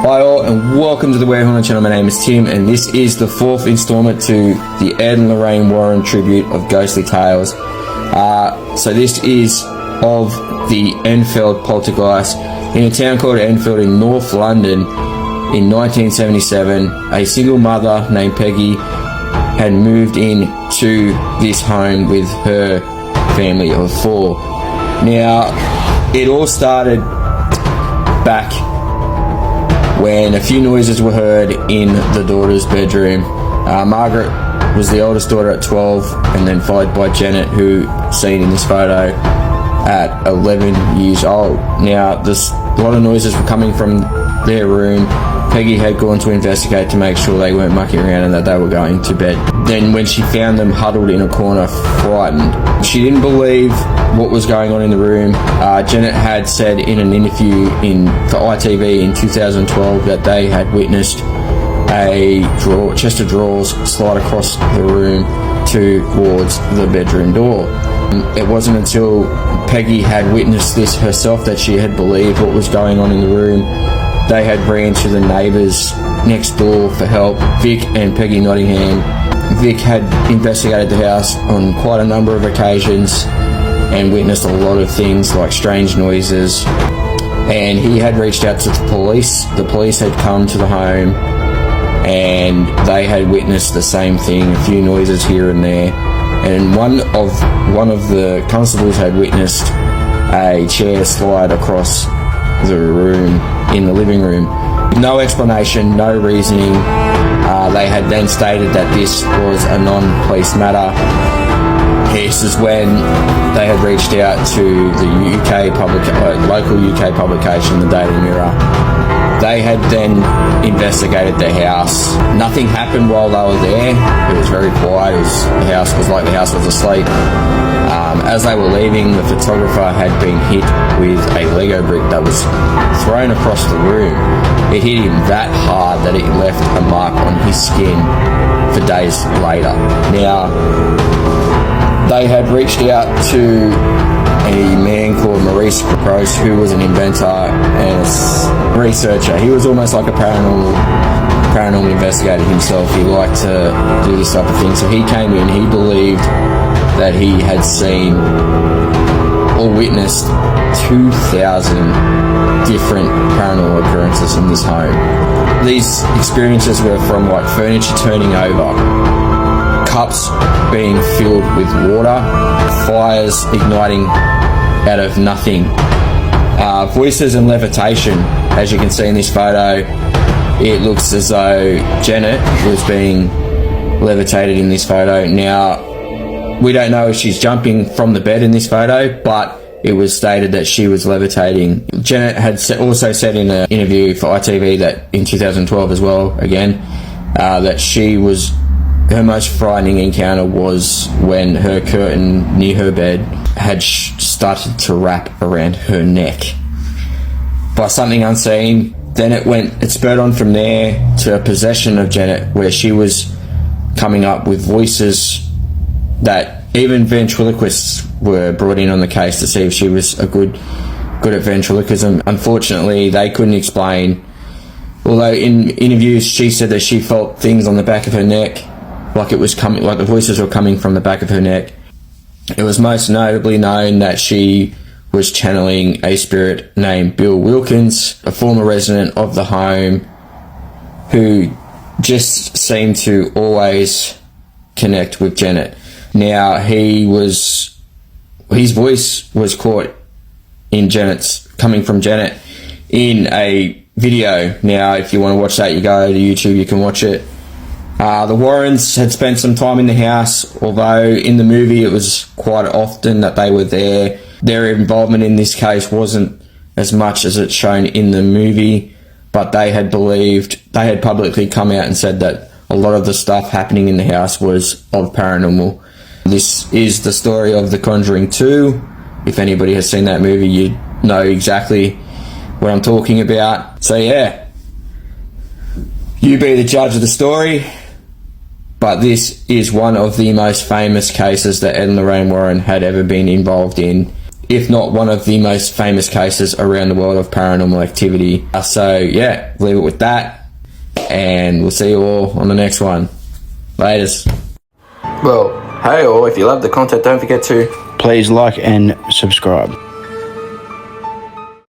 Hi all, and welcome to the Weird Haunted channel. My name is Tim, and this is the fourth installment to the Ed and Lorraine Warren tribute of Ghostly Tales. So this is of the Enfield Poltergeist in a town called Enfield in North London in 1977. A single mother named Peggy had moved into this home with her family of four. Now, it all started back when a few noises were heard in the daughter's bedroom. Margaret was the oldest daughter at 12, and then followed by Janet, who seen in this photo, at 11 years old. Now, a lot of noises were coming from their room. Peggy had gone to investigate to make sure they weren't mucking around and that they were going to bed. Then when she found them huddled in a corner, frightened, she didn't believe what was going on in the room. Janet had said in an interview for ITV in 2012 that they had witnessed a chest of drawers slide across the room towards the bedroom door. It wasn't until Peggy had witnessed this herself that she had believed what was going on in the room. They had ran to the neighbours next door for help, Vic and Peggy Nottingham. Vic had investigated the house on quite a number of occasions and witnessed a lot of things like strange noises, and he had reached out to the police. The police had come to the home and they had witnessed the same thing, a few noises here and there, and one of the constables had witnessed a chair slide across the room in the living room. No explanation, no reasoning. They had then stated that this was a non-police matter. This is when they had reached out to the local UK publication, the Daily Mirror. They had then investigated the house. Nothing happened while they were there. It was very quiet. The house was asleep. As they were leaving, the photographer had been hit with a Lego brick that was thrown across the room. It hit him that hard that it left a mark on his skin for days later. Now, they had reached out to a man called Maurice Gross, who was an inventor and a researcher. He was almost like a paranormal investigator himself. He liked to do this type of thing. So he came in, he believed that he had seen or witnessed 2,000 different paranormal occurrences in this home. These experiences were from like furniture turning over, cups being filled with water, fires igniting out of nothing, voices and levitation. As you can see in this photo, it looks as though Janet was being levitated in this photo. Now, we don't know if she's jumping from the bed in this photo, but it was stated that she was levitating. Janet had also said in an interview for ITV that in 2012 as well, again, that her most frightening encounter was when her curtain near her bed had started to wrap around her neck by something unseen. Then it spurred on from there to a possession of Janet, where she was coming up with voices that even ventriloquists were brought in on the case to see if she was good at ventriloquism. Unfortunately, they couldn't explain. Although in interviews she said that she felt things on the back of her neck, like the voices were coming from the back of her neck. It was most notably known that she was channeling a spirit named Bill Wilkins, a former resident of the home, who just seemed to always connect with Janet. Now, his voice was caught coming from Janet in a video. Now, if you want to watch that, you go to YouTube, you can watch it. The Warrens had spent some time in the house, although in the movie it was quite often that they were there. Their involvement in this case wasn't as much as it's shown in the movie, but they had publicly come out and said that a lot of the stuff happening in the house was of paranormal. This is the story of The Conjuring 2. If anybody has seen that movie, you know exactly what I'm talking about. So yeah, you be the judge of the story. But this is one of the most famous cases that Ed and Lorraine Warren had ever been involved in. if not one of the most famous cases around the world of paranormal activity. So yeah, leave it with that, and we'll see you all on the next one. Laters. Well, hey all, if you love the content, don't forget to please like and subscribe.